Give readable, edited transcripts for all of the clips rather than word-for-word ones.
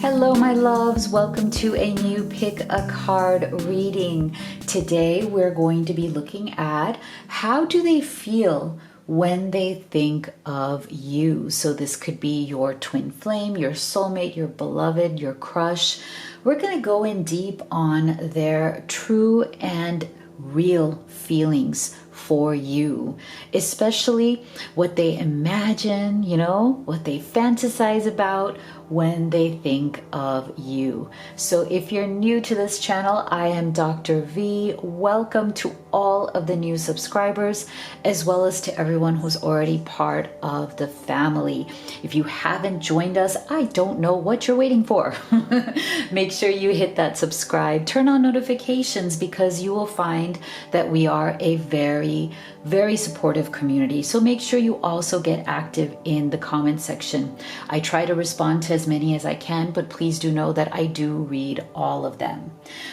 Hello, my loves. Welcome to a new Pick a Card reading. Today, we're going to be looking at how do they feel when they think of you. So this could be your twin flame, your soulmate, your beloved, your crush. We're going to go in deep on their true and real feelings for you, especially what they imagine, what they fantasize about when they think of you. So if you're new to this channel, I am Dr. V. Welcome to all of the new subscribers, as well as to everyone who's already part of the family. If you haven't joined us, I don't know what you're waiting for. Make sure you hit that subscribe, turn on notifications, because you will find that we are a very supportive community. So make sure you also get active in the comment section. I try to respond to as many as I can, but please do know that I do read all of them.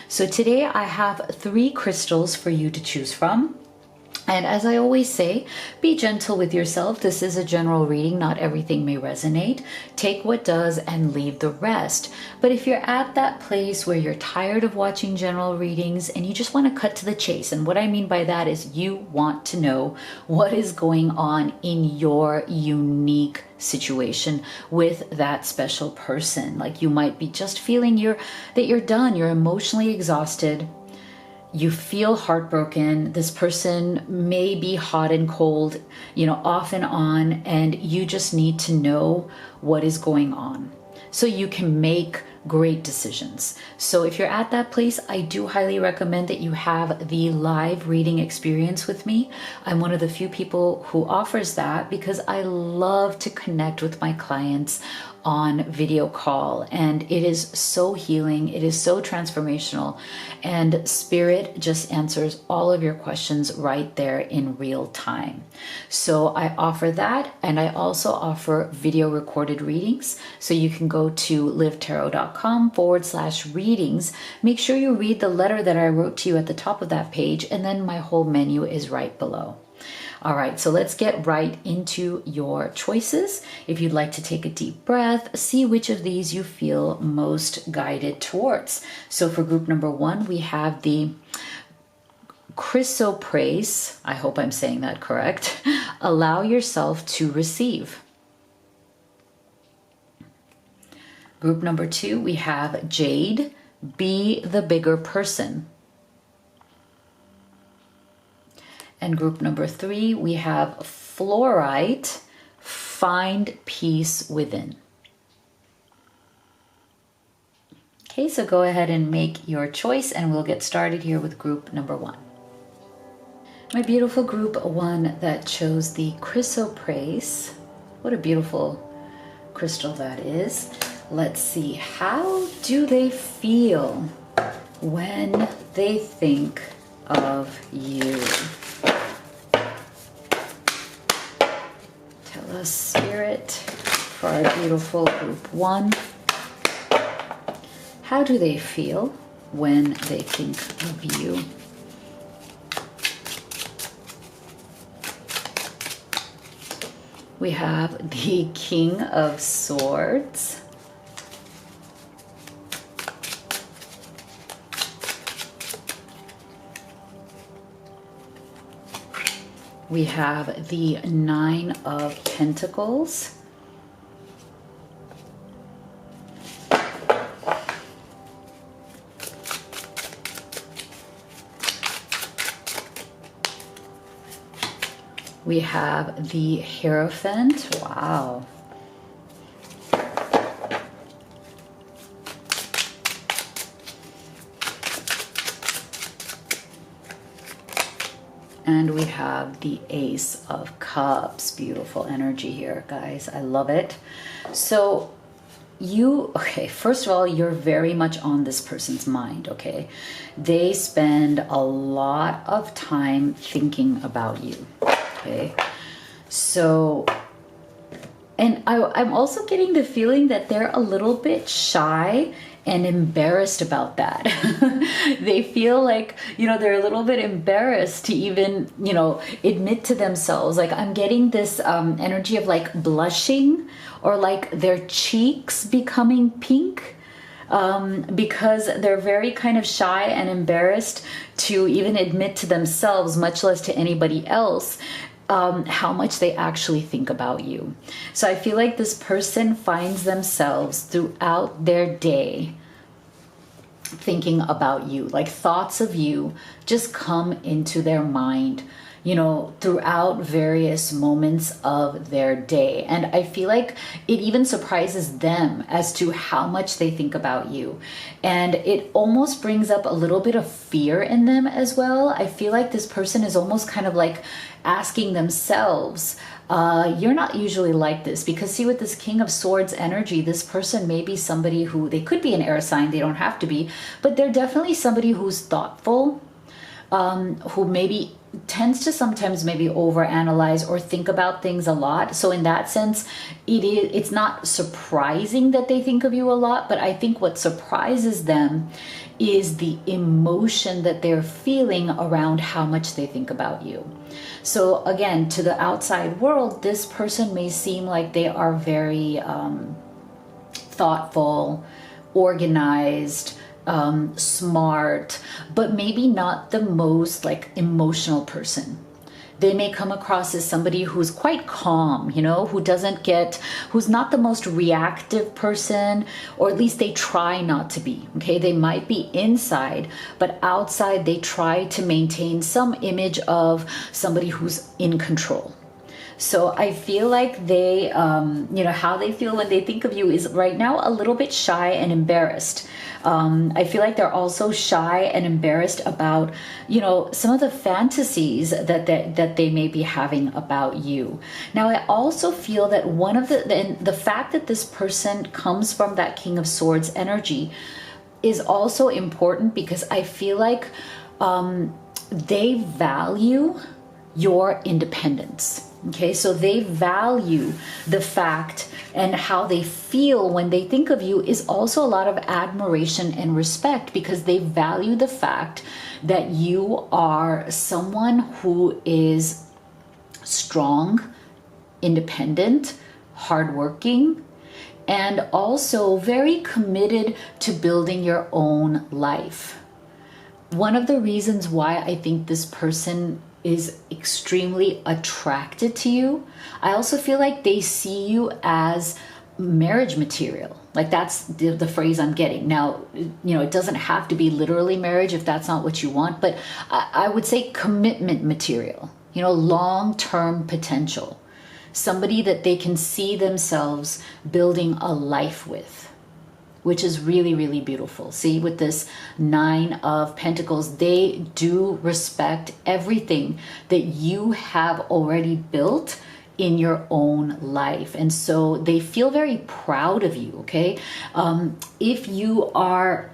So today I have 3 crystals for you to choose from. And as I always say, be gentle with yourself. This is a general reading. Not everything may resonate. Take what does and leave the rest. But if you're at that place where you're tired of watching general readings and you just want to cut to the chase, and what I mean by that is you want to know what is going on in your unique situation with that special person. Like you might be just feeling that you're done, you're emotionally exhausted. You feel heartbroken. This person may be hot and cold, off and on, and you just need to know what is going on so you can make great decisions. So if you're at that place, I do highly recommend that you have the live reading experience with me. I'm one of the few people who offers that because I love to connect with my clients on video call, and it is so healing, it is so transformational, and Spirit just answers all of your questions right there in real time. So I offer that, and I also offer video recorded readings, so you can go to livetarot.com/readings. Make sure you read the letter that I wrote to you at the top of that page, and then my whole menu is right below. All right, so let's get right into your choices. If you'd like to take a deep breath, see which of these you feel most guided towards. So for group number 1, we have the chrysoprase. I hope I'm saying that correct. Allow yourself to receive. Group number 2, we have jade. Be the bigger person. And group number 3, we have fluorite, find peace within. Okay, so go ahead and make your choice, and we'll get started here with group number 1. My beautiful group 1 that chose the chrysoprase. What a beautiful crystal that is. Let's see, how do they feel when they think of you? Tell us, Spirit, for our beautiful group 1. How do they feel when they think of you? We have the King of Swords. We have the 9 of Pentacles. We have the Hierophant. Wow. And we have the Ace of Cups. Beautiful energy here, guys. I love it. So okay, first of all, you're very much on this person's mind, okay? They spend a lot of time thinking about you, okay? So, and I'm also getting the feeling that they're a little bit shy and embarrassed about that. They feel like, they're a little bit embarrassed to even, admit to themselves. Like I'm getting this energy of like blushing or like their cheeks becoming pink. because they're very kind of shy and embarrassed to even admit to themselves, much less to anybody else, how much they actually think about you. So I feel like this person finds themselves throughout their day thinking about you, like thoughts of you just come into their mind, you know, throughout various moments of their day. And I feel like it even surprises them as to how much they think about you. And it almost brings up a little bit of fear in them as well. I feel like this person is almost kind of like asking themselves, you're not usually like this, because see, with this King of Swords energy, this person may be somebody who, they could be an air sign, they don't have to be, but they're definitely somebody who's thoughtful, who maybe tends to sometimes maybe overanalyze or think about things a lot. So in that sense, it's not surprising that they think of you a lot, but I think what surprises them is the emotion that they're feeling around how much they think about you. So again, to the outside world, this person may seem like they are very thoughtful, organized, smart, but maybe not the most like emotional person. They may come across as somebody who's quite calm, you know, who's not the most reactive person, or at least they try not to be, okay? They might be inside, but outside they try to maintain some image of somebody who's in control. So I feel like they, you know, how they feel when they think of you is right now a little bit shy and embarrassed. I feel like they're also shy and embarrassed about, you know, some of the fantasies that they may be having about you. Now, I also feel that one of the fact that this person comes from that King of Swords energy is also important, because I feel like they value your independence. Okay, so they value the fact, and how they feel when they think of you is also a lot of admiration and respect, because they value the fact that you are someone who is strong, independent, hardworking, and also very committed to building your own life. One of the reasons why I think this person is extremely attracted to you, I also feel like they see you as marriage material. Like that's the phrase I'm getting. Now, you know, it doesn't have to be literally marriage if that's not what you want, but I would say commitment material, you know, long-term potential. Somebody that they can see themselves building a life with, which is really, really beautiful. See, with this Nine of Pentacles, they do respect everything that you have already built in your own life. And so they feel very proud of you, okay? If you are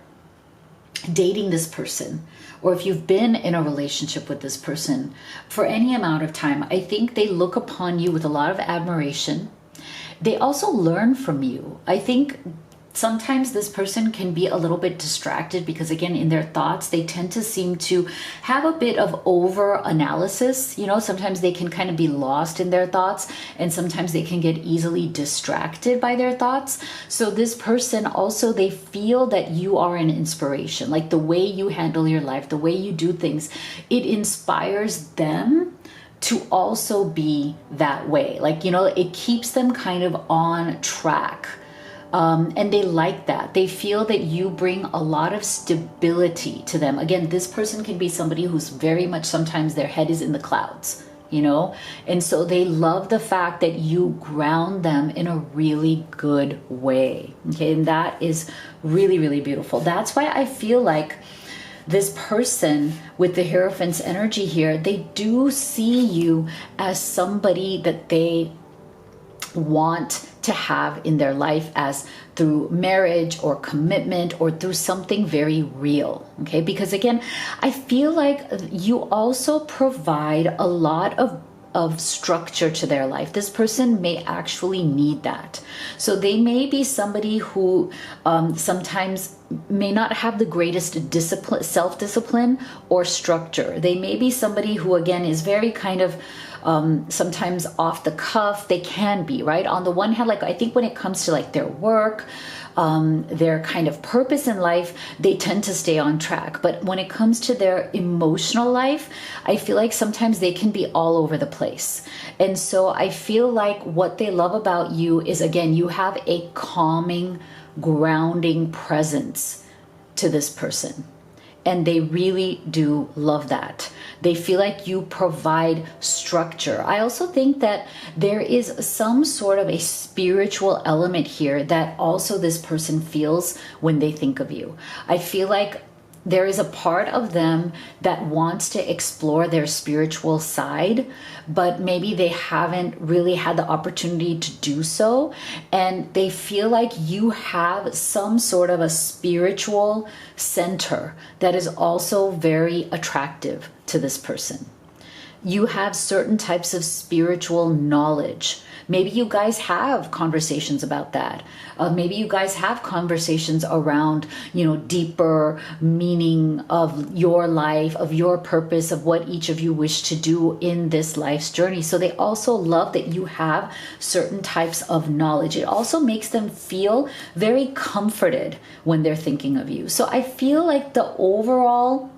dating this person, or if you've been in a relationship with this person for any amount of time, I think they look upon you with a lot of admiration. They also learn from you. I think sometimes this person can be a little bit distracted, because again, in their thoughts, they tend to seem to have a bit of over analysis. You know, sometimes they can kind of be lost in their thoughts, and sometimes they can get easily distracted by their thoughts. So this person also, they feel that you are an inspiration, like the way you handle your life, the way you do things, it inspires them to also be that way. Like, you know, it keeps them kind of on track. And they like that. They feel that you bring a lot of stability to them. Again, this person can be somebody who's very much, sometimes their head is in the clouds, you know? And so they love the fact that you ground them in a really good way. Okay, and that is really, really beautiful. That's why I feel like this person with the Hierophant's energy here, they do see you as somebody that they want to have in their life, as through marriage or commitment, or through something very real. Okay, because again, I feel like you also provide a lot of structure to their life. This person may actually need that. So they may be somebody who sometimes may not have the greatest discipline, self-discipline or structure. They may be somebody who, again, is very kind of sometimes off the cuff. They can be, right? On the one hand, like I think when it comes to like their work, their kind of purpose in life, they tend to stay on track. But when it comes to their emotional life, I feel like sometimes they can be all over the place. And so I feel like what they love about you is, again, you have a calming, grounding presence to this person. And they really do love that. They feel like you provide structure. I also think that there is some sort of a spiritual element here that also this person feels when they think of you. I feel like there is a part of them that wants to explore their spiritual side, but maybe they haven't really had the opportunity to do so. And they feel like you have some sort of a spiritual center that is also very attractive to this person. You have certain types of spiritual knowledge. Maybe you guys have conversations about that. Maybe you guys have conversations around, deeper meaning of your life, of your purpose, of what each of you wish to do in this life's journey. So they also love that you have certain types of knowledge. It also makes them feel very comforted when they're thinking of you. So I feel like the overall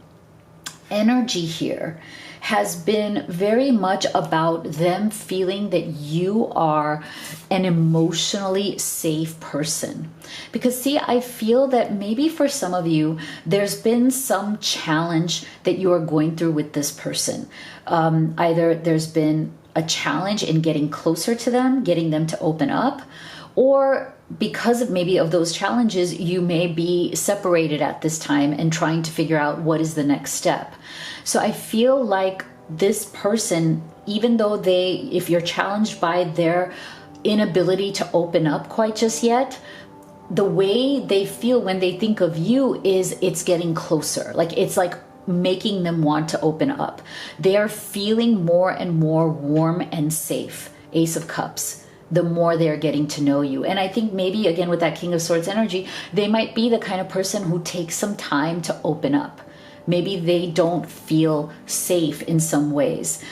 energy here has been very much about them feeling that you are an emotionally safe person. Because see, I feel that maybe for some of you, there's been some challenge that you are going through with this person. Either there's been a challenge in getting closer to them, getting them to open up, or because of maybe of those challenges, you may be separated at this time and trying to figure out what is the next step. So I feel like this person, even though if you're challenged by their inability to open up quite just yet, the way they feel when they think of you is it's getting closer. Like it's like making them want to open up. They are feeling more and more warm and safe. Ace of Cups. The more they're getting to know you. And I think maybe, again, with that King of Swords energy, they might be the kind of person who takes some time to open up. Maybe they don't feel safe in some ways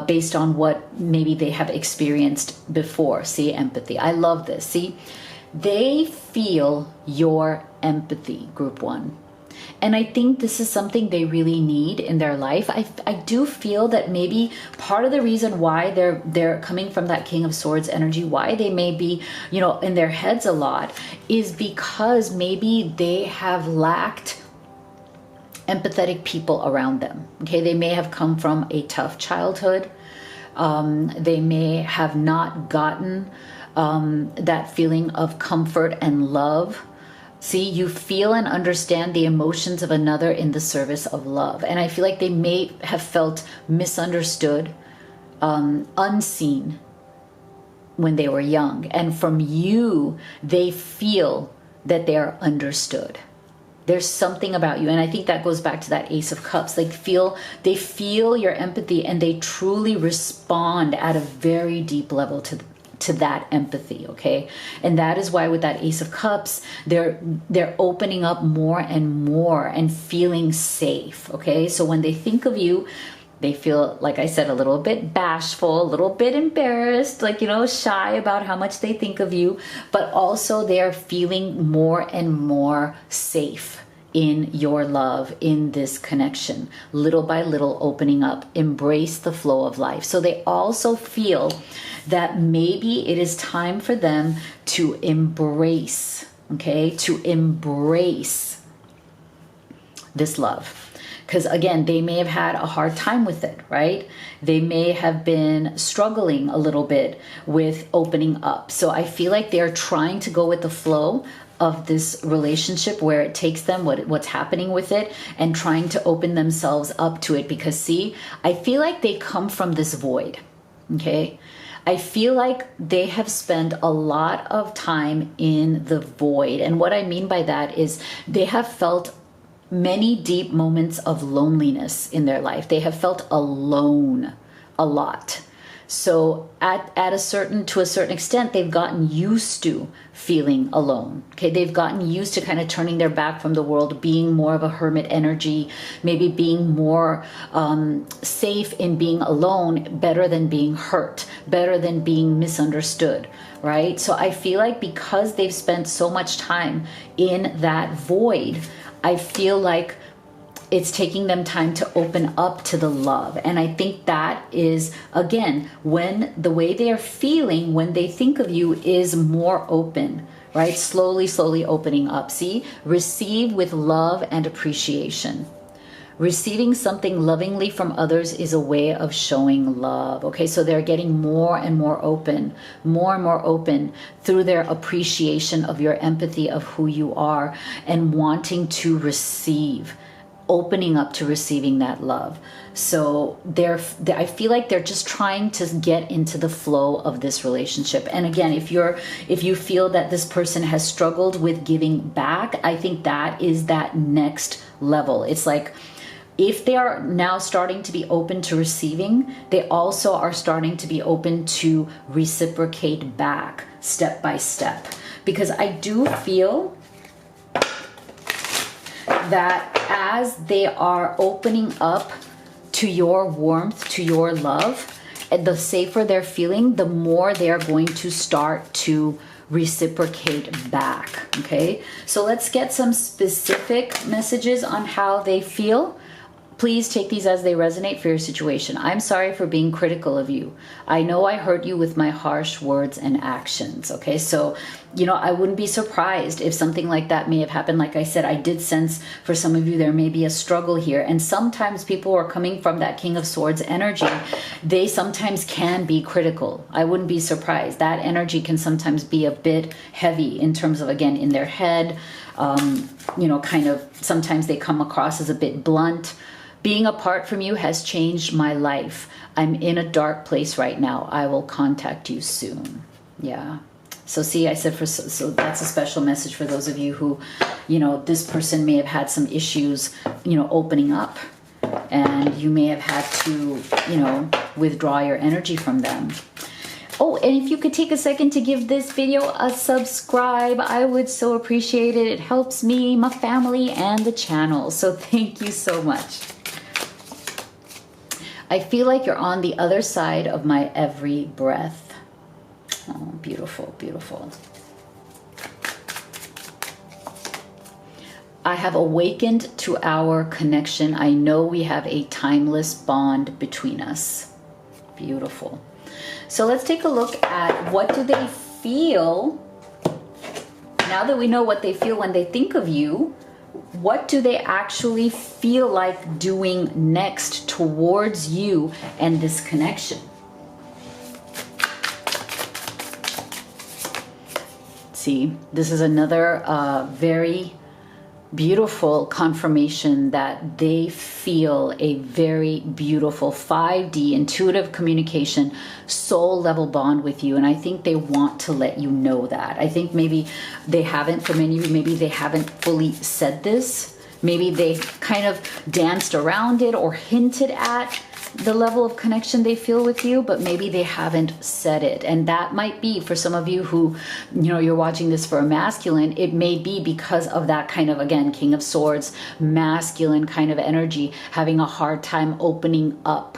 based on what maybe they have experienced before. See, empathy. I love this. See, they feel your empathy, group one. And I think this is something they really need in their life. I do feel that maybe part of the reason why they're coming from that King of Swords energy, why they may be, in their heads a lot, is because maybe they have lacked empathetic people around them. Okay, they may have come from a tough childhood. They may have not gotten that feeling of comfort and love. See, you feel and understand the emotions of another in the service of love. And I feel like they may have felt misunderstood, unseen when they were young. And from you, they feel that they are understood. There's something about you. And I think that goes back to that Ace of Cups. They feel your empathy and they truly respond at a very deep level to that empathy, okay? And that is why with that Ace of Cups, they're opening up more and more and feeling safe, okay? So when they think of you, they feel, like I said, a little bit bashful, a little bit embarrassed, shy about how much they think of you, but also they're feeling more and more safe in your love, in this connection, little by little opening up, embrace the flow of life. So they also feel that maybe it is time for them to embrace, okay, to embrace this love. Because again, they may have had a hard time with it, right? They may have been struggling a little bit with opening up. So I feel like they're trying to go with the flow of this relationship where it takes them, what's happening with it, and trying to open themselves up to it. Because see, I feel like they come from this void, okay? I feel like they have spent a lot of time in the void. And what I mean by that is they have felt many deep moments of loneliness in their life. They have felt alone a lot. So to a certain extent, they've gotten used to feeling alone. Okay, they've gotten used to kind of turning their back from the world, being more of a hermit energy, maybe being more safe in being alone, better than being hurt, better than being misunderstood, right? So I feel like because they've spent so much time in that void, I feel like it's taking them time to open up to the love. And I think that is, again, when the way they are feeling when they think of you is more open, right? Slowly, slowly opening up. See, receive with love and appreciation. Receiving something lovingly from others is a way of showing love. Okay, so they're getting more and more open through their appreciation of your empathy of who you are and wanting to receive, opening up to receiving that love. So I feel like they're just trying to get into the flow of this relationship. And again, if you feel that this person has struggled with giving back, I think that is that next level. It's like, if they are now starting to be open to receiving, they also are starting to be open to reciprocate back step by step. Because I do feel that as they are opening up to your warmth, to your love, and the safer they're feeling, the more they are going to start to reciprocate back. Okay, so let's get some specific messages on how they feel. Please take these as they resonate for your situation. I'm sorry for being critical of you. I know I hurt you with my harsh words and actions. Okay, so, I wouldn't be surprised if something like that may have happened. Like I said, I did sense for some of you there may be a struggle here. And sometimes people who are coming from that King of Swords energy, they sometimes can be critical. I wouldn't be surprised. That energy can sometimes be a bit heavy in terms of, again, in their head, kind of sometimes they come across as a bit blunt. Being apart from you has changed my life. I'm in a dark place right now. I will contact you soon. Yeah. So see, I said so that's a special message for those of you who, this person may have had some issues, opening up, and you may have had to, withdraw your energy from them. Oh, and if you could take a second to give this video a subscribe, I would so appreciate it. It helps me, my family, and the channel. So thank you so much. I feel like you're on the other side of my every breath. Oh, beautiful, beautiful. I have awakened to our connection. I know we have a timeless bond between us. Beautiful. So let's take a look at what do they feel. Now that we know what they feel when they think of you, what do they actually feel like doing next towards you and this connection? See, this is another very beautiful confirmation that they feel a very beautiful 5D intuitive communication soul level bond with you. And I think they want to let you know that. I think maybe they haven't, for many of you, maybe they haven't fully said this. Maybe they kind of danced around it or hinted at the level of connection they feel with you, but maybe they haven't said it. And that might be for some of you who, you're watching this for a masculine, it may be because of that kind of, again, King of Swords, masculine kind of energy, having a hard time opening up,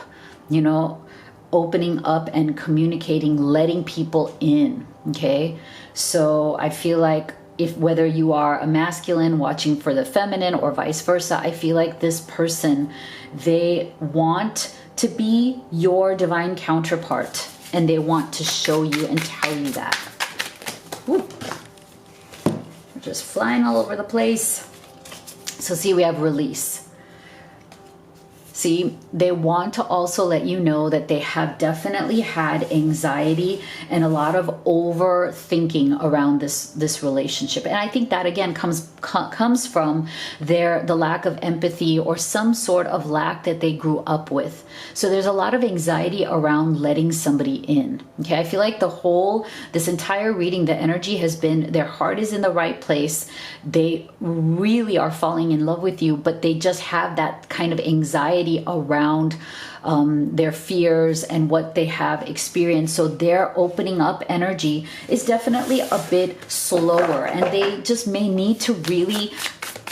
opening up and communicating, letting people in. Okay. So I feel like whether you are a masculine watching for the feminine or vice versa, I feel like this person, they want to be your divine counterpart, and they want to show you and tell you that. Woo. We're just flying all over the place. So see, we have release. See, they want to also let you know that they have definitely had anxiety and a lot of overthinking around this relationship. And I think that again comes from the lack of empathy or some sort of lack that they grew up with. So there's a lot of anxiety around letting somebody in. Okay, I feel like this entire reading, the energy has been their heart is in the right place. They really are falling in love with you, but they just have that kind of anxiety anxiety around their fears and what they have experienced. So their opening up energy is definitely a bit slower, and they just may need to really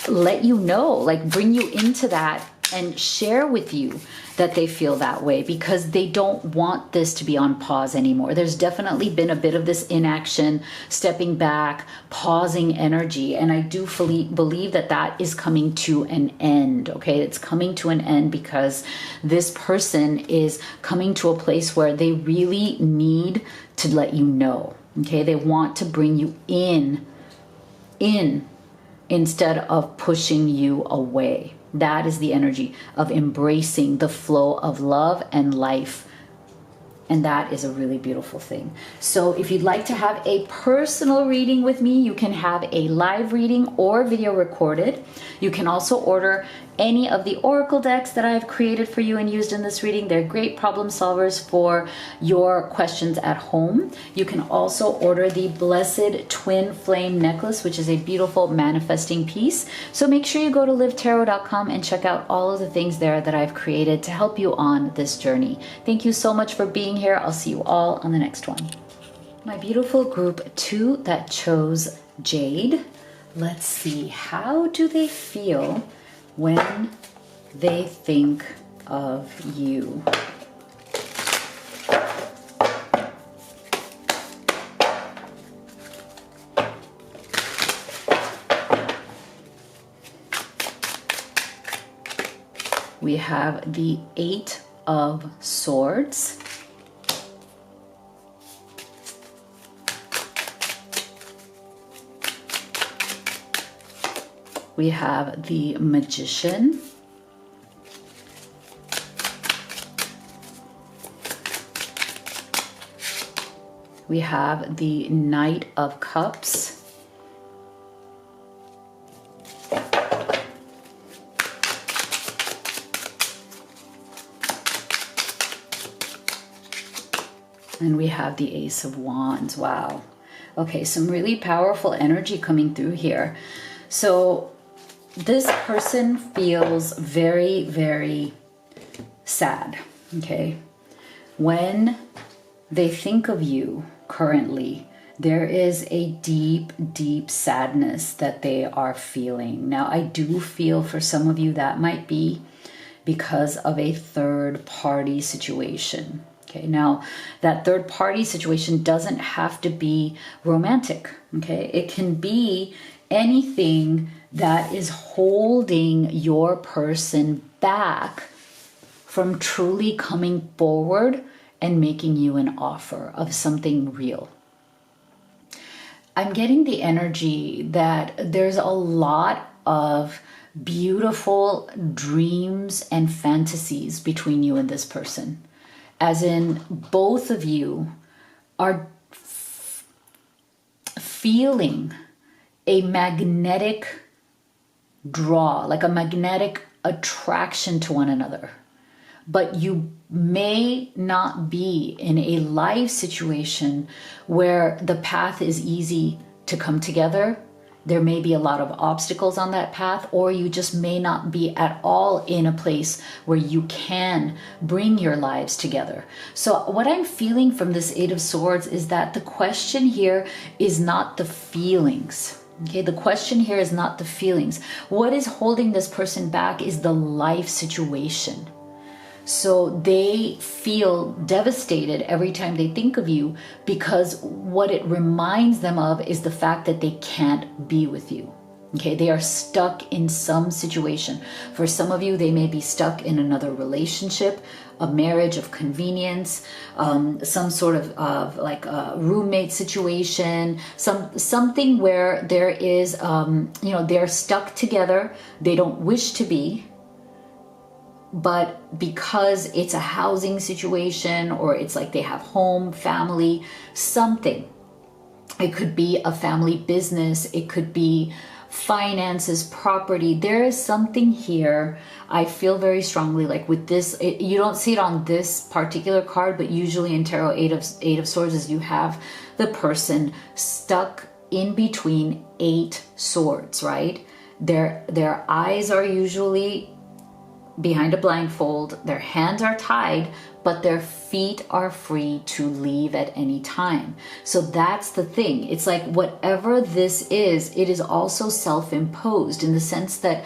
let you know, like bring you into that and share with you that they feel that way, because they don't want this to be on pause anymore. There's definitely been a bit of this inaction, stepping back, pausing energy. And I do believe that that is coming to an end. Okay. It's coming to an end because this person is coming to a place where they really need to let you know. Okay. They want to bring you in instead of pushing you away. That is the energy of embracing the flow of love and life. And that is a really beautiful thing. So if you'd like to have a personal reading with me, you can have a live reading or video recorded. You can also order any of the oracle decks that I've created for you and used in this reading. They're great problem solvers for your questions at home. You can also order the Blessed Twin Flame Necklace, which is a beautiful manifesting piece. So make sure you go to livetarot.com and check out all of the things there that I've created to help you on this journey. Thank you so much for being here. I'll see you all on the next one. My beautiful group 2 that chose Jade. Let's see, how do they feel when they think of you? We have the 8 of Swords. We have the Magician. We have the Knight of Cups. And we have the Ace of Wands. Wow. Okay, some really powerful energy coming through here. So this person feels very, very sad, okay? When they think of you currently, there is a deep, deep sadness that they are feeling. Now, I do feel for some of you that might be because of a third party situation. Okay, now that third party situation doesn't have to be romantic, okay? It can be anything that is holding your person back from truly coming forward and making you an offer of something real. I'm getting the energy that there's a lot of beautiful dreams and fantasies between you and this person. As in, both of you are feeling a magnetic draw, like a magnetic attraction to one another. But you may not be in a life situation where the path is easy to come together. There may be a lot of obstacles on that path, or you just may not be at all in a place where you can bring your lives together. So what I'm feeling from this 8 of Swords is that the question here is not the feelings. Okay, the question here is not the feelings. What is holding this person back is the life situation. So they feel devastated every time they think of you, because what it reminds them of is the fact that they can't be with you. Okay, they are stuck in some situation. For some of you, they may be stuck in another relationship, a marriage of convenience, some sort of like a roommate situation, something where there is, they're stuck together. They don't wish to be, but because it's a housing situation, or it's like they have home, family, something. It could be a family business. It could be finances, property. There is something here. I feel very strongly like with this, you don't see it on this particular card, but usually in tarot, eight of Swords is you have the person stuck in between 8 swords, right? Their eyes are usually behind a blindfold, their hands are tied, but their feet are free to leave at any time. So that's the thing. It's like whatever this is, it is also self-imposed in the sense that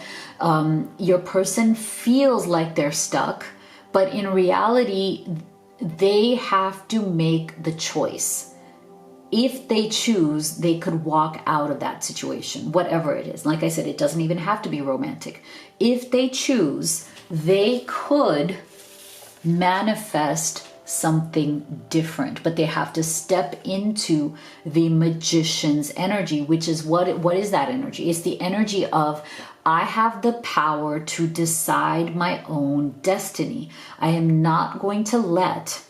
your person feels like they're stuck, but in reality, they have to make the choice. If they choose, they could walk out of that situation, whatever it is. Like I said, it doesn't even have to be romantic. If they choose, they could manifest something different, but they have to step into the magician's energy, which is what is that energy? It's the energy of, I have the power to decide my own destiny. I am not going to let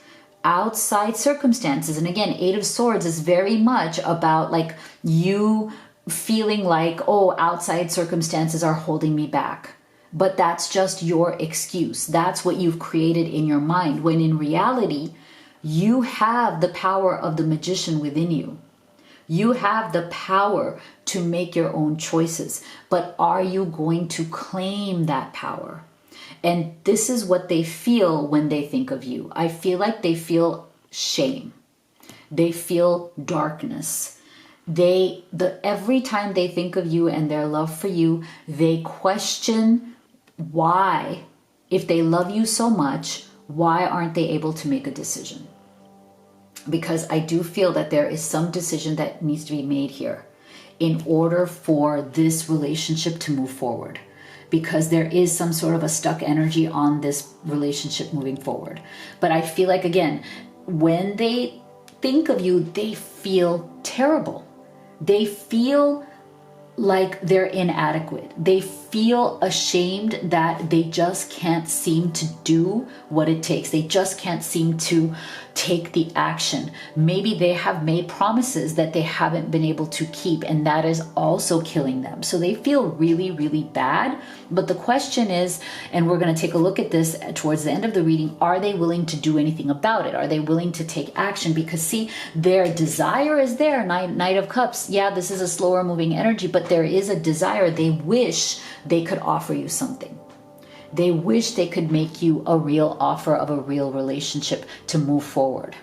outside circumstances. And again, Eight of Swords is very much about like you feeling like, oh, outside circumstances are holding me back. But that's just your excuse. That's what you've created in your mind, when in reality, you have the power of the magician within you. You have the power to make your own choices. But are you going to claim that power? And this is what they feel when they think of you. I feel like they feel shame. They feel darkness. Every time they think of you and their love for you, they question why, if they love you so much, why aren't they able to make a decision? Because I do feel that there is some decision that needs to be made here in order for this relationship to move forward. Because there is some sort of a stuck energy on this relationship moving forward. But I feel like, again, when they think of you, they feel terrible. They feel like they're inadequate. They feel ashamed that they just can't seem to do what it takes. They just can't seem to take the action. Maybe they have made promises that they haven't been able to keep, and that is also killing them. So they feel really, really bad. But the question is, and we're going to take a look at this towards the end of the reading, are they willing to do anything about it? Are they willing to take action? Because see, their desire is there. Knight of Cups. Yeah, this is a slower moving energy, but there is a desire. They wish they could offer you something. They wish they could make you a real offer of a real relationship to move forward.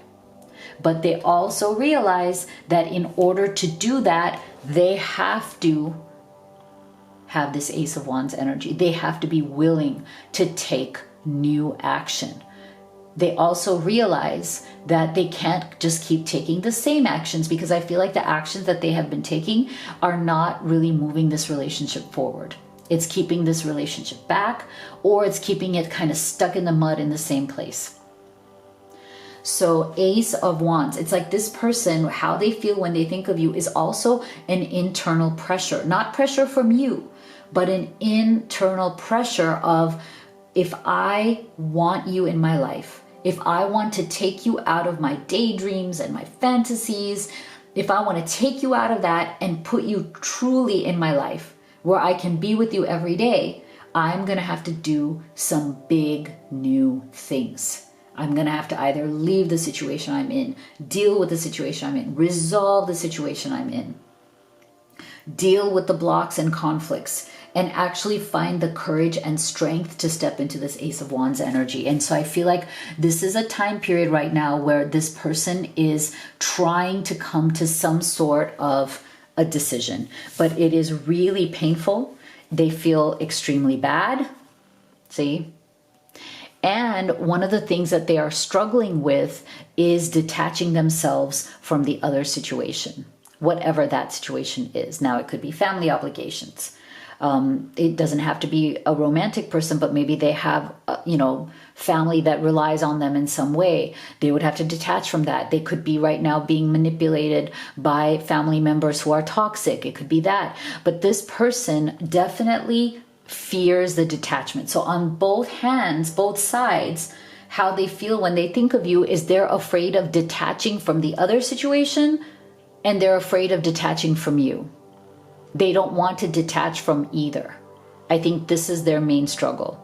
But they also realize that in order to do that, they have to have this Ace of Wands energy. They have to be willing to take new action. They also realize that they can't just keep taking the same actions, because I feel like the actions that they have been taking are not really moving this relationship forward. It's keeping this relationship back, or it's keeping it kind of stuck in the mud in the same place. So Ace of Wands, it's like this person, how they feel when they think of you is also an internal pressure, not pressure from you, but an internal pressure of, if I want you in my life, if I want to take you out of my daydreams and my fantasies, if I want to take you out of that and put you truly in my life, where I can be with you every day, I'm going to have to do some big new things. I'm going to have to either leave the situation I'm in, deal with the situation I'm in, resolve the situation I'm in, deal with the blocks and conflicts, and actually find the courage and strength to step into this Ace of Wands energy. And so I feel like this is a time period right now where this person is trying to come to some sort of a decision, but it is really painful. They feel extremely bad. See? And one of the things that they are struggling with is detaching themselves from the other situation, whatever that situation is. Now, it could be family obligations. It doesn't have to be a romantic person, but maybe they have, family that relies on them in some way. They would have to detach from that. They could be right now being manipulated by family members who are toxic. It could be that. But this person definitely fears the detachment. So on both hands, both sides, how they feel when they think of you is they're afraid of detaching from the other situation, and they're afraid of detaching from you. They don't want to detach from either. I think this is their main struggle.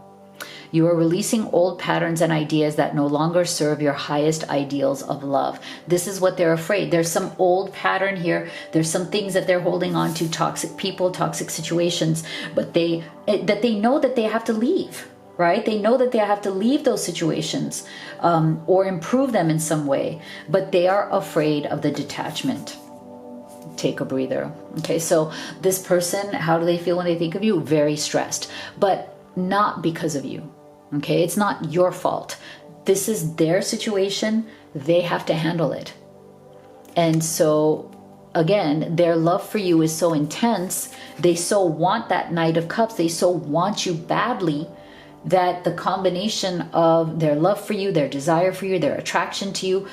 You are releasing old patterns and ideas that no longer serve your highest ideals of love. This is what they're afraid. There's some old pattern here. There's some things that they're holding on to, toxic people, toxic situations, but they know that they have to leave. right? They know that they have to leave those situations or improve them in some way, but they are afraid of the detachment. Take a breather. Okay, so this person, how do they feel when they think of you? Very stressed, but not because of you. Okay, it's not your fault. This is their situation. They have to handle it. And so again, their love for you is so intense. They so want that Knight of Cups. They so want you badly that the combination of their love for you, their desire for you, their attraction to you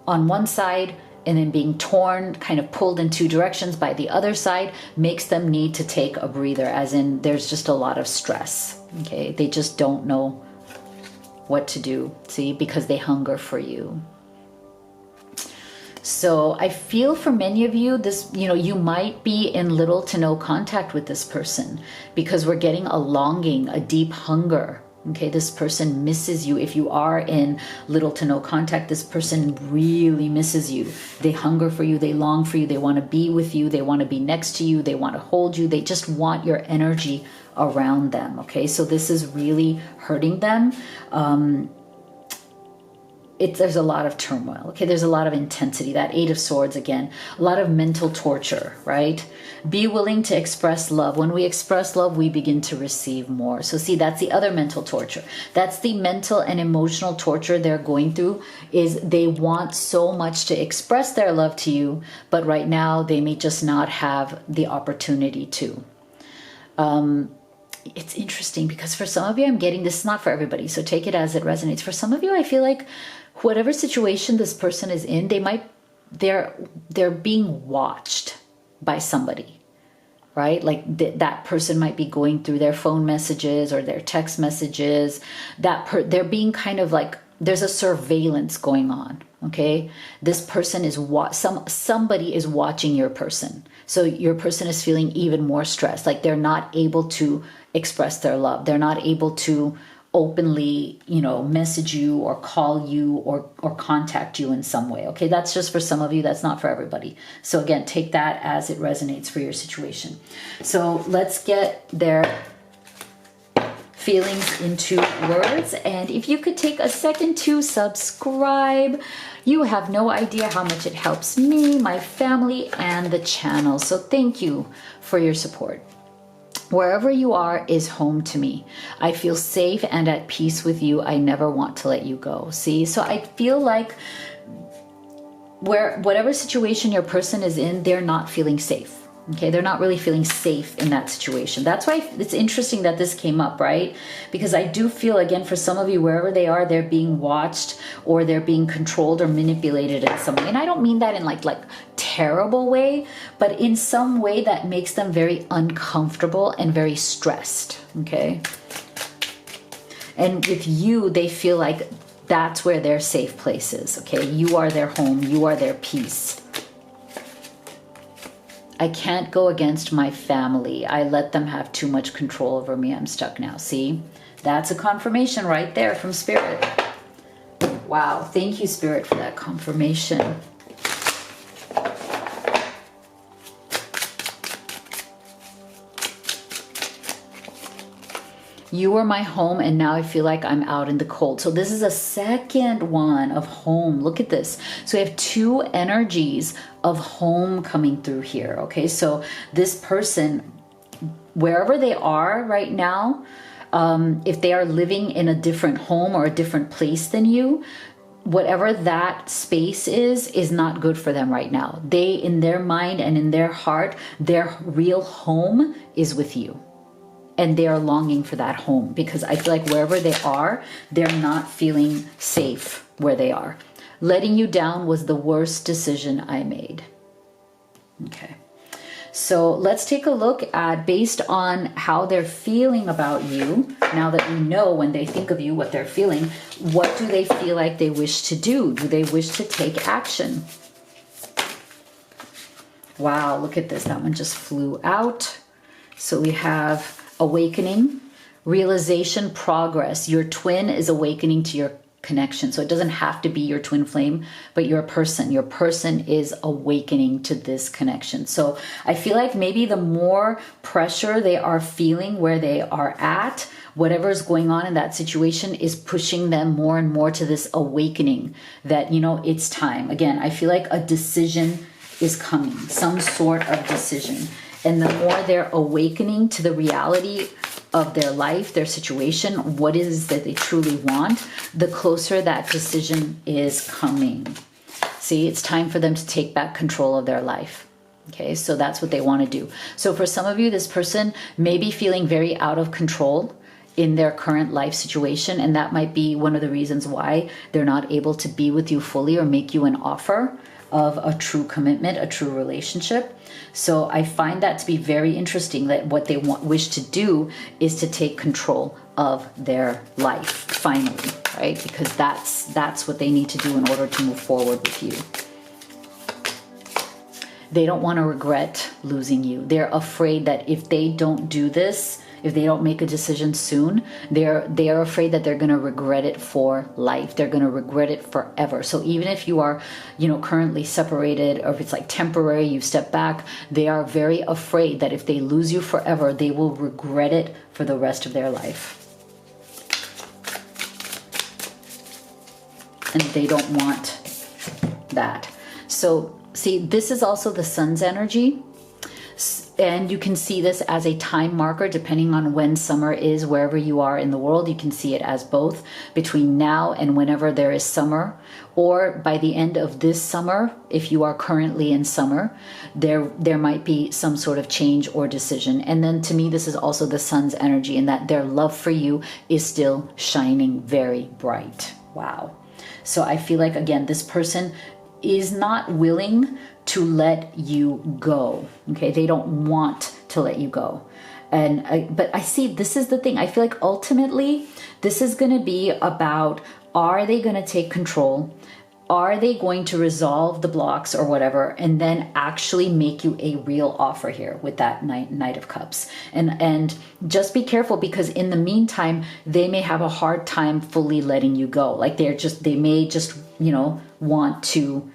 on one side, and then being torn, kind of pulled in two directions by the other side, makes them need to take a breather, as in there's just a lot of stress. Okay, they just don't know what to do, see, because they hunger for you. So I feel for many of you, this, you might be in little to no contact with this person because we're getting a longing, a deep hunger. Okay, this person misses you. If you are in little to no contact, this person really misses you. They hunger for you. They long for you. They want to be with you. They want to be next to you. They want to hold you. They just want your energy around them. Okay, so this is really hurting them. There's a lot of turmoil. Okay, there's a lot of intensity. That Eight of Swords again, a lot of mental torture, right? Be willing to express love. When we express love, we begin to receive more. So see, that's the other mental torture. That's the mental and emotional torture they're going through, is they want so much to express their love to you, but right now they may just not have the opportunity to. It's interesting because for some of you, I'm getting, this is not for everybody, so take it as it resonates. For some of you, I feel like whatever situation this person is in, they're being watched by somebody, right? Like that person might be going through their phone messages or their text messages. They're being kind of like, there's a surveillance going on. Okay, this person is somebody is watching your person. So your person is feeling even more stressed. Like they're not able to express their love. They're not able to openly, message you or call you or contact you in some way. Okay, that's just for some of you. That's not for everybody. So again, take that as it resonates for your situation. So let's get their feelings into words. And if you could take a second to subscribe, you have no idea how much it helps me, my family, and the channel. So thank you for your support. Wherever you are is home to me. I feel safe and at peace with you. I never want to let you go. See, so I feel like whatever situation your person is in, they're not feeling safe. Okay, they're not really feeling safe in that situation. That's why it's interesting that this came up, right? Because I do feel, again, for some of you, wherever they are, they're being watched or they're being controlled or manipulated in some way. And I don't mean that in like terrible way, but in some way that makes them very uncomfortable and very stressed, okay? And with you, they feel like that's where their safe place is, okay? You are their home. You are their peace. I can't go against my family. I let them have too much control over me. I'm stuck now. See, that's a confirmation right there from Spirit. Wow. Thank you, Spirit, for that confirmation. You were my home, and now I feel like I'm out in the cold. So this is a second one of home. Look at this. So we have two energies of home coming through here. Okay, so this person, wherever they are right now, if they are living in a different home or a different place than you, whatever that space is not good for them right now. They, in their mind and in their heart, their real home is with you. And they are longing for that home, because I feel like wherever they are, they're not feeling safe where they are. Letting you down was the worst decision I made. Okay. So let's take a look at, based on how they're feeling about you, now that we know when they think of you what they're feeling, what do they feel like they wish to do? Do they wish to take action? Wow, look at this. That one just flew out. So we have awakening, realization, progress. Your twin is awakening to connection. So it doesn't have to be your twin flame, but your person. Your person is awakening to this connection. So I feel like maybe the more pressure they are feeling where they are at, whatever is going on in that situation is pushing them more and more to this awakening that, you know, it's time. Again, I feel like a decision is coming, some sort of decision. And the more they're awakening to the reality of their life, their situation, what it is that they truly want, the closer that decision is coming. See, it's time for them to take back control of their life. Okay, so that's what they want to do. So for some of you, this person may be feeling very out of control in their current life situation, and that might be one of the reasons why they're not able to be with you fully or make you an offer of a true commitment, a true relationship. So I find that to be very interesting, that what they wish to do is to take control of their life finally, right? Because that's what they need to do in order to move forward with you. They don't want to regret losing you. They're afraid that if they don't do this, if they don't make a decision soon, they are afraid that they're going to regret it for life. They're going to regret it forever. So even if you are, you know, currently separated, or if it's like temporary, you step back, they are very afraid that if they lose you forever, they will regret it for the rest of their life. And they don't want that. So see, this is also the sun's energy. And you can see this as a time marker depending on when summer is, wherever you are in the world. You can see it as both between now and whenever there is summer, or by the end of this summer, if you are currently in summer, there might be some sort of change or decision. And then to me, this is also the sun's energy, in that their love for you is still shining very bright. Wow. So I feel like, again, this person is not willing to let you go. Okay, they don't want to let you go. But I see, this is the thing. I feel like ultimately this is going to be about, are they going to take control? Are they going to resolve the blocks or whatever, and then actually make you a real offer here with that Knight of Cups? And just be careful, because in the meantime, they may have a hard time fully letting you go. Like they may just, you know, want to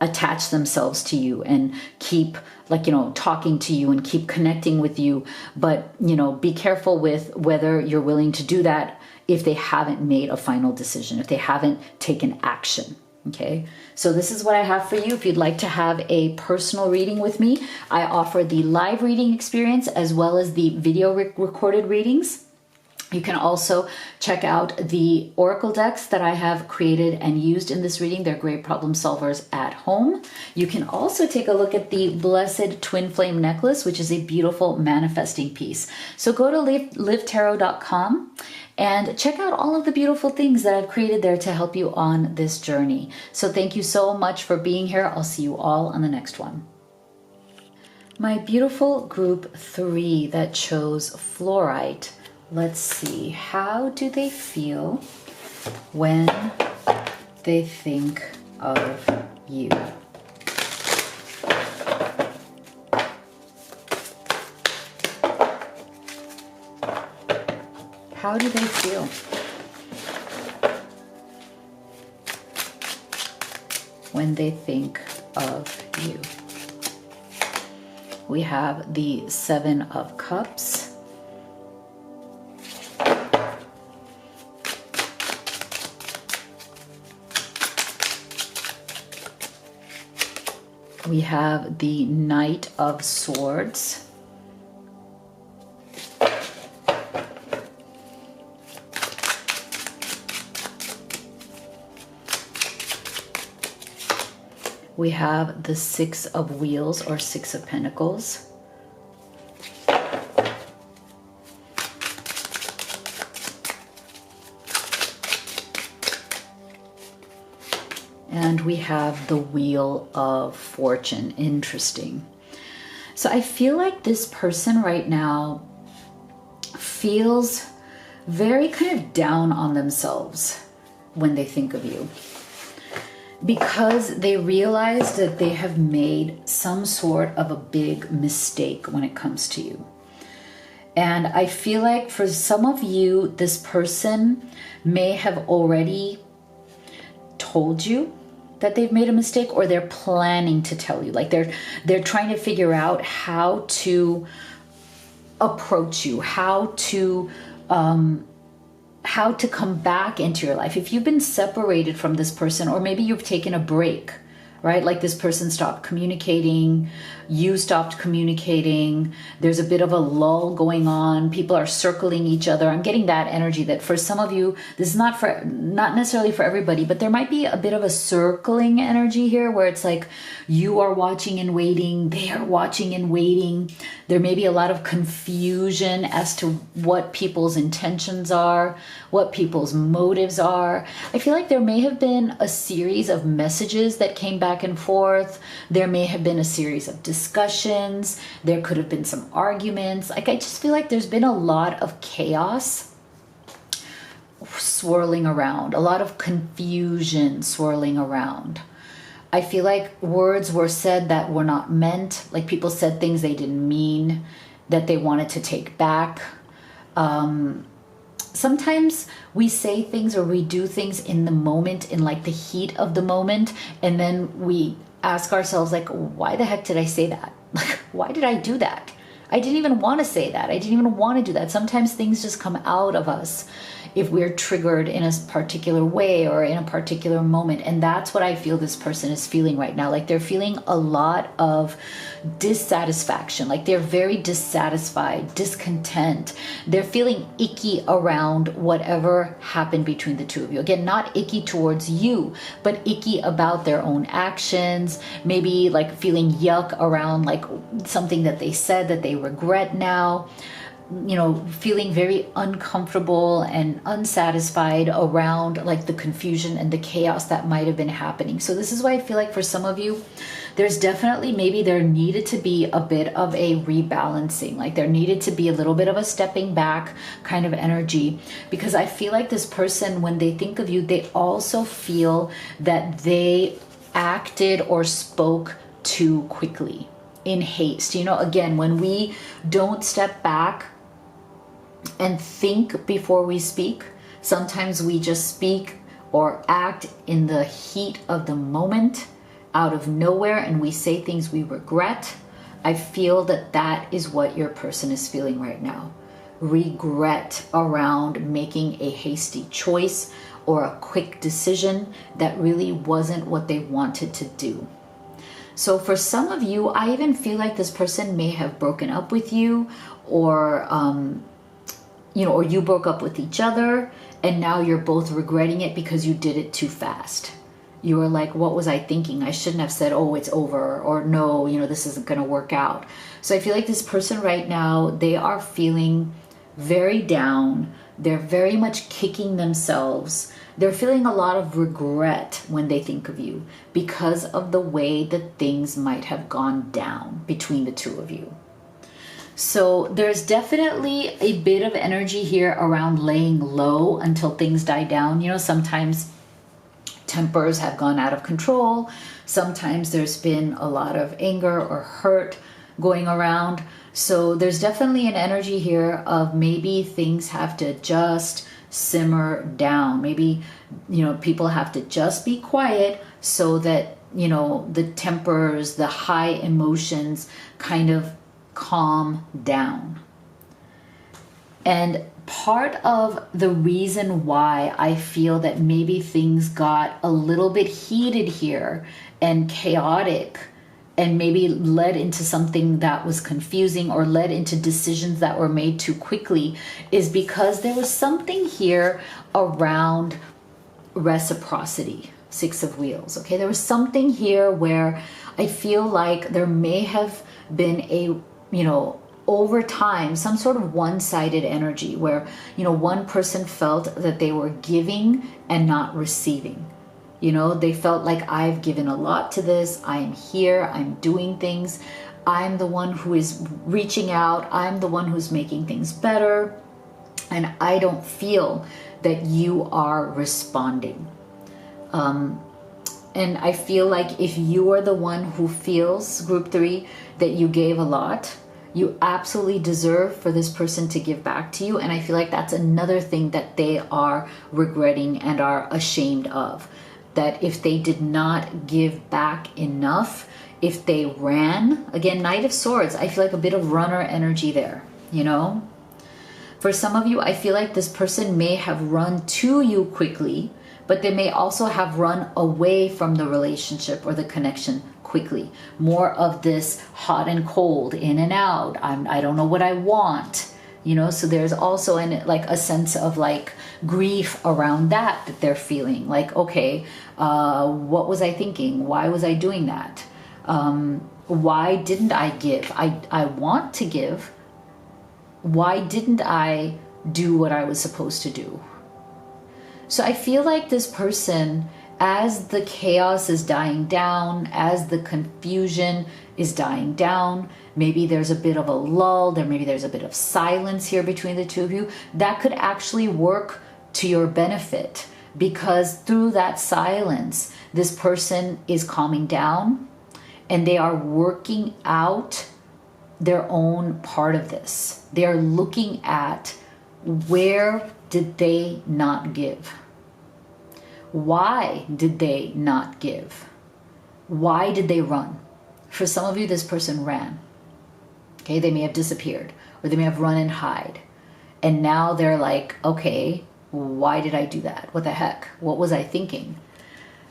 attach themselves to you and keep, like, you know, talking to you and keep connecting with you. But, you know, be careful with whether you're willing to do that if they haven't made a final decision, if they haven't taken action. Okay, so this is what I have for you. If you'd like to have a personal reading with me, I offer the live reading experience as well as the video recorded readings. You can also check out the oracle decks that I have created and used in this reading. They're great problem solvers at home. You can also take a look at the Blessed Twin Flame Necklace, which is a beautiful manifesting piece. So go to livetarot.com and check out all of the beautiful things that I've created there to help you on this journey. So thank you so much for being here. I'll see you all on the next one. My beautiful group 3 that chose fluorite. Let's see, how do they feel when they think of you? How do they feel? When they think of you? We have the 7 of Cups. We have the Knight of Swords. We have the 6 of Wheels or 6 of Pentacles. And we have the Wheel of Fortune. Interesting. So I feel like this person right now feels very kind of down on themselves when they think of you, because they realize that they have made some sort of a big mistake when it comes to you. And I feel like for some of you, this person may have already told you that they've made a mistake, or they're planning to tell you. Like they're trying to figure out how to approach you, how to come back into your life. If you've been separated from this person, or maybe you've taken a break, right? Like this person stopped communicating, you stopped communicating, there's a bit of a lull going on, people are circling each other. I'm getting that energy that for some of you, this is not necessarily for everybody, but there might be a bit of a circling energy here where it's like you are watching and waiting, they are watching and waiting. There may be a lot of confusion as to what people's intentions are, what people's motives are. I feel like there may have been a series of messages that came back and forth. There may have been a series of discussions. There could have been some arguments. Like, I just feel like there's been a lot of chaos swirling around, a lot of confusion swirling around. I feel like words were said that were not meant. Like people said things they didn't mean, that they wanted to take back. Sometimes we say things or we do things in the moment, in like the heat of the moment, and then we ask ourselves, like, why the heck did I say that? Like, why did I do that? I didn't even want to say that. I didn't even want to do that. Sometimes things just come out of us if we're triggered in a particular way or in a particular moment. And that's what I feel this person is feeling right now. Like they're feeling a lot of dissatisfaction. Like they're very dissatisfied, discontent. They're feeling icky around whatever happened between the two of you. Again, not icky towards you, but icky about their own actions. Maybe like feeling yuck around like something that they said that they regret now. You know, feeling very uncomfortable and unsatisfied around like the confusion and the chaos that might have been happening. So this is why I feel like for some of you, there's definitely, maybe there needed to be a bit of a rebalancing. Like there needed to be a little bit of a stepping back kind of energy, because I feel like this person, when they think of you, they also feel that they acted or spoke too quickly, in haste. You know, again, when we don't step back and think before we speak, sometimes we just speak or act in the heat of the moment, out of nowhere, and we say things we regret. I feel that that is what your person is feeling right now. Regret around making a hasty choice or a quick decision that really wasn't what they wanted to do. So for some of you, I even feel like this person may have broken up with you, or or you broke up with each other, and now you're both regretting it because you did it too fast. You were like, what was I thinking? I shouldn't have said, oh, it's over, or no, this isn't going to work out. So I feel like this person right now, they are feeling very down. They're very much kicking themselves. They're feeling a lot of regret when they think of you because of the way that things might have gone down between the two of you. So there's definitely a bit of energy here around laying low until things die down. Sometimes tempers have gone out of control. Sometimes there's been a lot of anger or hurt going around. So there's definitely an energy here of maybe things have to just simmer down. Maybe, people have to just be quiet so that, the tempers, the high emotions kind of calm down. And part of the reason why I feel that maybe things got a little bit heated here and chaotic, and maybe led into something that was confusing or led into decisions that were made too quickly, is because there was something here around reciprocity. Six of Wheels. Okay, there was something here where I feel like there may have been a, over time, some sort of one-sided energy where, one person felt that they were giving and not receiving. They felt like, I've given a lot to this. I am here. I'm doing things. I'm the one who is reaching out. I'm the one who's making things better. And I don't feel that you are responding. And I feel like if you are the one who feels, group 3, that you gave a lot, you absolutely deserve for this person to give back to you. And I feel like that's another thing that they are regretting and are ashamed of. that if they did not give back enough, if they ran, again, Knight of Swords, I feel like a bit of runner energy there, you know? For some of you, I feel like this person may have run to you quickly, but they may also have run away from the relationship or the connection quickly. More of this hot and cold, in and out. I don't know what I want, you know. So there's also like a sense of like grief around that they're feeling. Like, okay, what was I thinking? Why was I doing that? Why didn't I give? I want to give. Why didn't I do what I was supposed to do? So I feel like this person, as the chaos is dying down, as the confusion is dying down, maybe there's a bit of a lull, maybe there's a bit of silence here between the two of you, that could actually work to your benefit, because through that silence, this person is calming down and they are working out their own part of this. They are looking at, where did they not give? Why did they not give? Why did they run? For some of you, this person ran. Okay, they may have disappeared, or they may have run and hide. And now they're like, okay, why did I do that? What the heck? What was I thinking?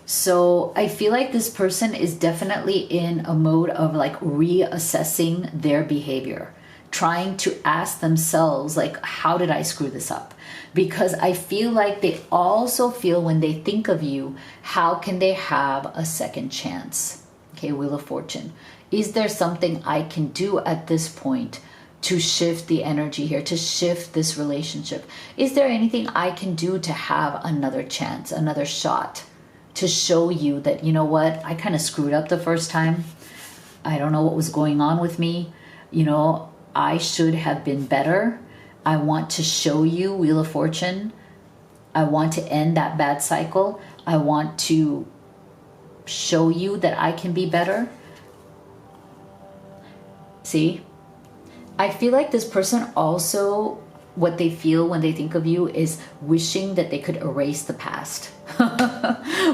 So I feel like this person is definitely in a mode of like reassessing their behavior, trying to ask themselves, like, how did I screw this up? Because I feel like they also feel, when they think of you, how can they have a second chance? Okay, Wheel of Fortune. Is there something I can do at this point to shift the energy here, to shift this relationship? Is there anything I can do to have another chance, another shot, to show you that, you know what, I kind of screwed up the first time. I don't know what was going on with me. You know, I should have been better. I want to show you, Wheel of Fortune. I want to end that bad cycle. I want to show you that I can be better. See? I feel like this person also, what they feel when they think of you is wishing that they could erase the past.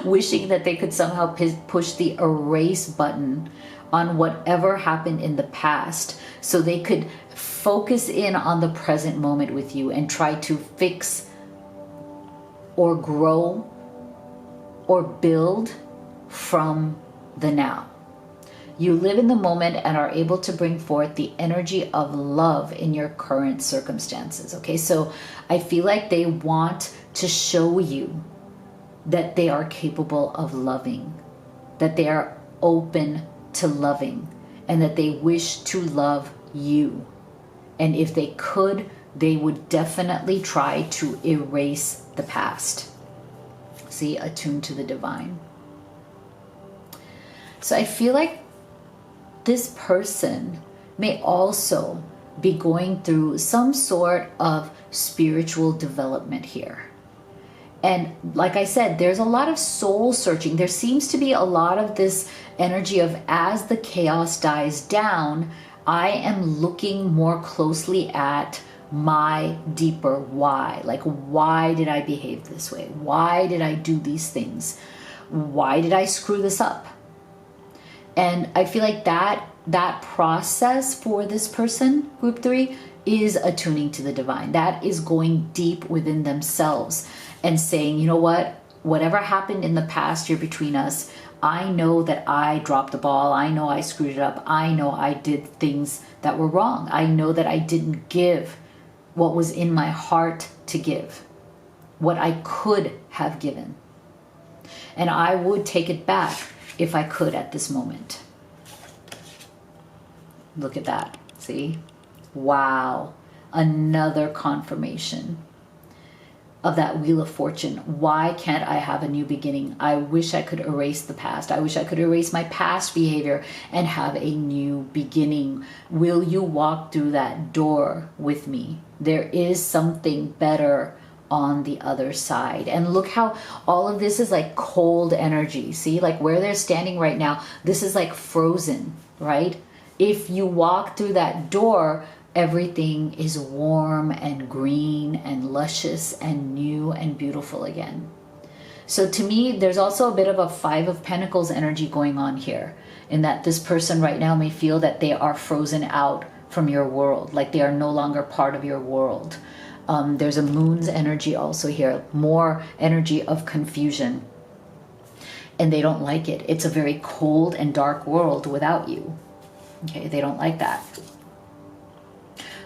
Wishing that they could somehow push the erase button on whatever happened in the past, so they could focus in on the present moment with you and try to fix or grow or build from the now. You live in the moment and are able to bring forth the energy of love in your current circumstances. Okay, so I feel like they want to show you that they are capable of loving, that they are open to loving, and that they wish to love you. And if they could, they would definitely try to erase the past. See, attuned to the divine. So I feel like this person may also be going through some sort of spiritual development here. And like I said, there's a lot of soul searching. There seems to be a lot of this energy of, as the chaos dies down, I am looking more closely at my deeper why. Like, why did I behave this way? Why did I do these things? Why did I screw this up? And I feel like that process for this person, group 3, is attuning to the divine. That is going deep within themselves and saying, you know what, whatever happened in the past year between us, I know that I dropped the ball. I know I screwed it up. I know I did things that were wrong. I know that I didn't give what was in my heart to give, what I could have given. And I would take it back if I could at this moment. Look at that. See? Wow. Another confirmation of that Wheel of Fortune. Why can't I have a new beginning? I wish I could erase the past. I wish I could erase my past behavior and have a new beginning. Will you walk through that door with me? There is something better on the other side. And look how all of this is like cold energy. See, like where they're standing right now, this is like frozen, right? If you walk through that door, everything is warm and green and luscious and new and beautiful again. So to me, there's also a bit of a Five of Pentacles energy going on here, in that this person right now may feel that they are frozen out from your world, like they are no longer part of your world. There's a Moon's energy also here, more energy of confusion. And they don't like it. It's a very cold and dark world without you. Okay, they don't like that.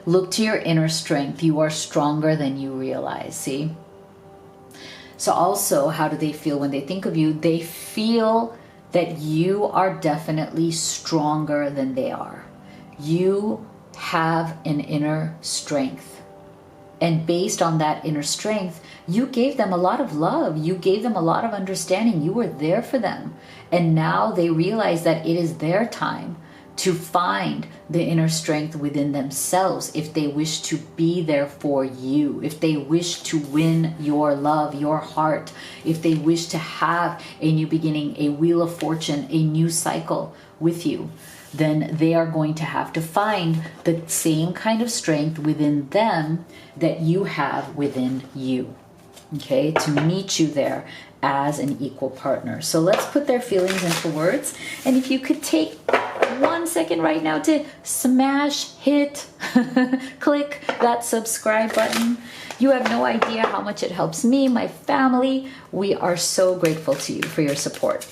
Look to your inner strength. You are stronger than you realize, see? So also, how do they feel when they think of you? They feel that you are definitely stronger than they are. You have an inner strength. And based on that inner strength, you gave them a lot of love. You gave them a lot of understanding. You were there for them. And now they realize that it is their time to find the inner strength within themselves if they wish to be there for you, if they wish to win your love, your heart, if they wish to have a new beginning, a wheel of fortune, a new cycle with you. Then they are going to have to find the same kind of strength within them that you have within you, okay, to meet you there as an equal partner. So let's put their feelings into words. And if you could take 1 second right now to smash, hit, click that subscribe button. You have no idea how much it helps me, my family. We are so grateful to you for your support.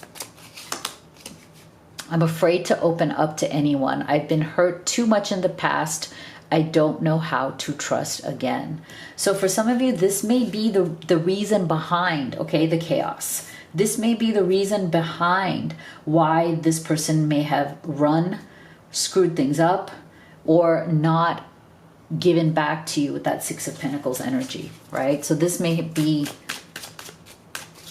I'm afraid to open up to anyone. I've been hurt too much in the past. I don't know how to trust again. So for some of you, this may be the reason behind, okay, the chaos. This may be the reason behind why this person may have run, screwed things up, or not given back to you with that Six of Pentacles energy, right? So this may be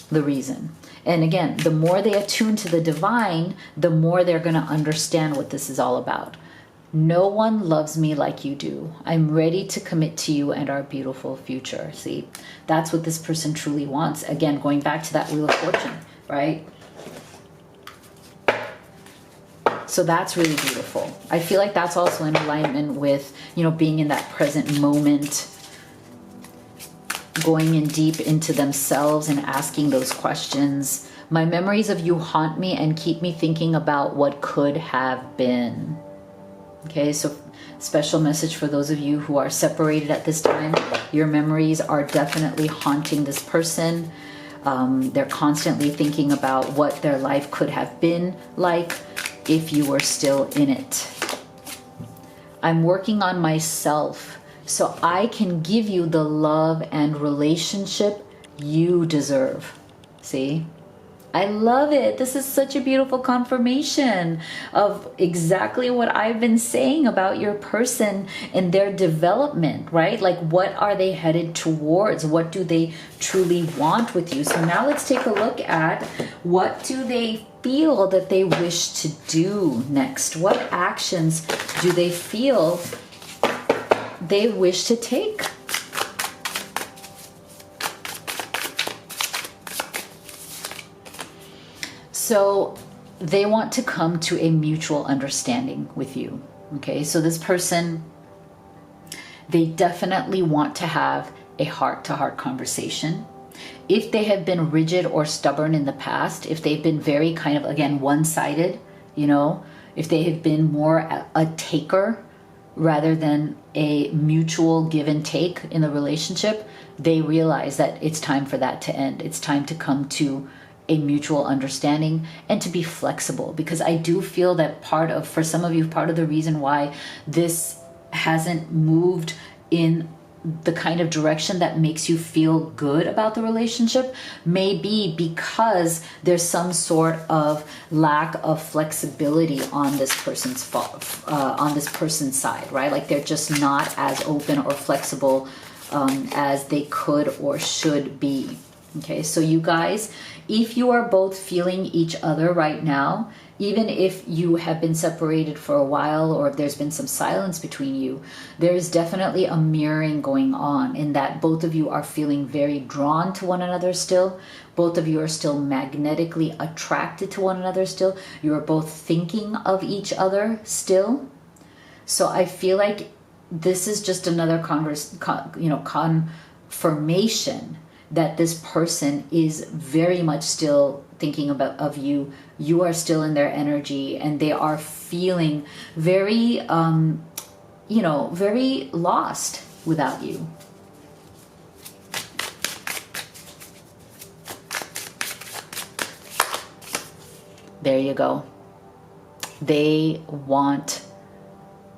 the reason. And again, the more they attune to the divine, the more they're going to understand what this is all about. No one loves me like you do. I'm ready to commit to you and our beautiful future. See, that's what this person truly wants. Again, going back to that Wheel of Fortune, right? So that's really beautiful. I feel like that's also in alignment with, you know, being in that present moment, going in deep into themselves and asking those questions. My memories of you haunt me and keep me thinking about what could have been. Okay, so special message for those of you who are separated at this time. Your memories are definitely haunting this person. They're constantly thinking about what their life could have been like if you were still in it. I'm working on myself so I can give you the love and relationship you deserve. See? I love it. This is such a beautiful confirmation of exactly what I've been saying about your person and their development, right? Like, what are they headed towards? What do they truly want with you? So now let's take a look at what do they feel that they wish to do next? What actions do they feel they wish to take? So they want to come to a mutual understanding with you. Okay, so this person, they definitely want to have a heart-to-heart conversation. If they have been rigid or stubborn in the past, if they've been very kind of, again, one-sided, you know, if they have been more a taker rather than a mutual give and take in the relationship, they realize that it's time for that to end. It's time to come to a mutual understanding and to be flexible, because I do feel that for some of you, part of the reason why this hasn't moved in the kind of direction that makes you feel good about the relationship may be because there's some sort of lack of flexibility on this person's side, right? Like they're just not as open or flexible as they could or should be. Okay, so you guys, if you are both feeling each other right now, even if you have been separated for a while or if there's been some silence between you, there's definitely a mirroring going on in that both of you are feeling very drawn to one another still. Both of you are still magnetically attracted to one another still. You are both thinking of each other still. So I feel like this is just another confirmation that this person is very much still thinking about of you. You are still in their energy, and they are feeling very, very lost without you. There you go. They want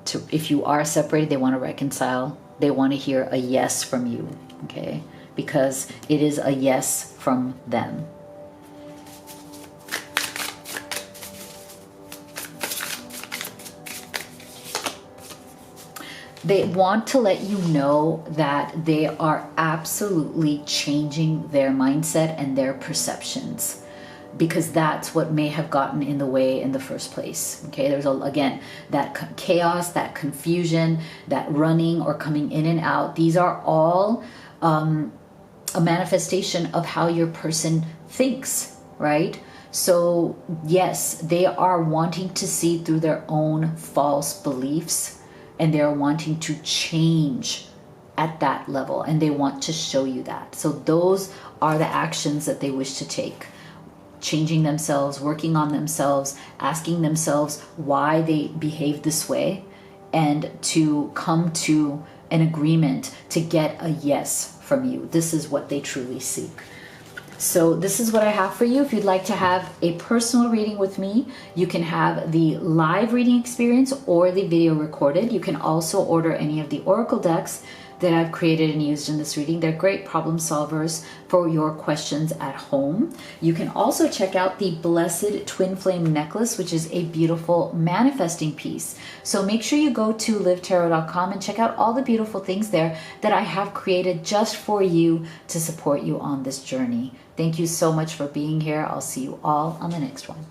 to, if you are separated, they want to reconcile. They want to hear a yes from you, okay? Because it is a yes from them. They want to let you know that they are absolutely changing their mindset and their perceptions, because that's what may have gotten in the way in the first place. Okay, there's again that chaos, that confusion, that running or coming in and out. These are all a manifestation of how your person thinks, right? So yes, they are wanting to see through their own false beliefs, and they're wanting to change at that level, and they want to show you that. So those are the actions that they wish to take. Changing themselves, working on themselves, asking themselves why they behave this way, and to come to an agreement to get a yes from you. This is what they truly seek. So this is what I have for you. If you'd like to have a personal reading with me, you can have the live reading experience or the video recorded. You can also order any of the oracle decks that I've created and used in this reading. They're great problem solvers for your questions at home. You can also check out the Blessed Twin Flame Necklace, which is a beautiful manifesting piece. So make sure you go to livetarot.com and check out all the beautiful things there that I have created just for you to support you on this journey. Thank you so much for being here. I'll see you all on the next one.